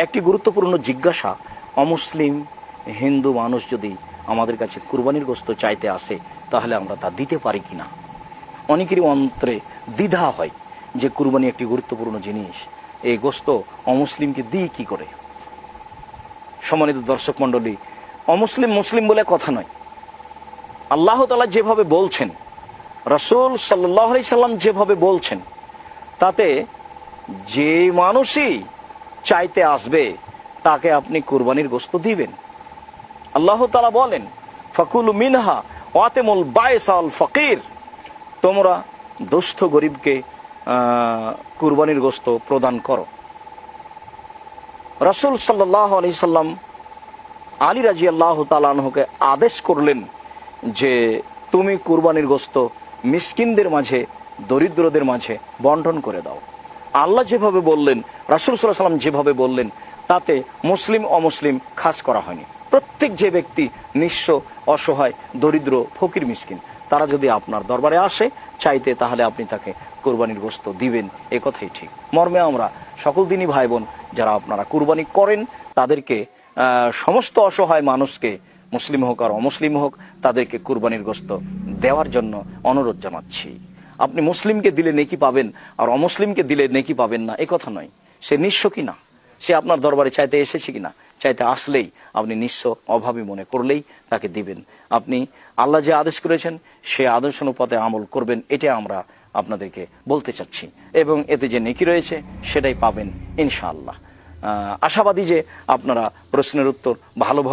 একটি গুরুত্বপূর্ণ জিজ্ঞাসা, অমুসলিম হিন্দু মানুষ যদি আমাদের কাছে কুরবানির গোশত চাইতে আসে তাহলে আমরা তা দিতে পারি কিনা। অনেকেরই অন্তরে দ্বিধা হয় যে কুরবানি একটি গুরুত্বপূর্ণ জিনিস, এই গোশত অমুসলিমকে দিই কি করে। সম্মানিত দর্শক মণ্ডলী, অমুসলিম মুসলিম বলে কথা নয়। আল্লাহ তাআলা যেভাবে বলছেন, রাসূল সাল্লাল্লাহু আলাইহি সাল্লাম যেভাবে বলছেন, তাতে যে মানুষই চাইতে আসবে তাকে আপনি কুরবানির গোশত দিবেন। আল্লাহ তাআলা বলেন, ফাকুলু মিনহা ওয়াতিমুল বাইস আল ফকির, তোমরা দুস্থ গরিবকে কুরবানির গোশত প্রদান করো। রাসূল সাল্লাল্লাহু আলাইহি সাল্লাম আলী রাদিয়াল্লাহু তাআলা আনহুকে আদেশ করলেন যে তুমি কুরবানির গোশত মিসকিনদের মাঝে, দরিদ্রদের মাঝে বন্টন করে দাও। আল্লাহ যেভাবে বললেন, রাসূল সাল্লাল্লাহু আলাইহি সাল্লাম যেভাবে বললেন, তাতে মুসলিম অমুসলিম খাস করা হয়নি। প্রত্যেক যে ব্যক্তি নিঃস্ব, অসহায়, দরিদ্র, ফকির, মিসকিন, তারা যদি আপনার দরবারে আসে চাইতে, তাহলে আপনি তাকে কুরবানির গোশত দিবেন, এ কথাই ঠিক। মর্মে আমরা সকল দিনই ভাই বোন যারা আপনারা কুরবানি করেন তাদেরকে, সমস্ত অসহায় মানুষকে, মুসলিম হোক আর অমুসলিম হোক, তাদেরকে কুরবানির গোশত দেওয়ার জন্য অনুরোধ জানাচ্ছি। আপনি মুসলিমকে দিলে নেকি পাবেন আর অমুসলিমকে দিলে নেকি পাবেন না, এ কথা নয়। সে নিঃস্ব কিনা, সে আপনার দরবারে চাইতে এসেছে কিনা, চাইতে আসলেই আপনি নিঃস্ব অভাবী মনে করলেই তাকে দিবেন। আপনি আল্লাহ যে আদেশ করেছেন সে আদেশ অনুপাতে আমল করবেন, এটা আমরা আপনাদেরকে বলতে চাচ্ছি, এবং এতে যে নেকি রয়েছে সেটাই পাবেন ইনশাআল্লাহ। আশাবাদী যে আপনারা প্রশ্নের উত্তর ভালোভাবে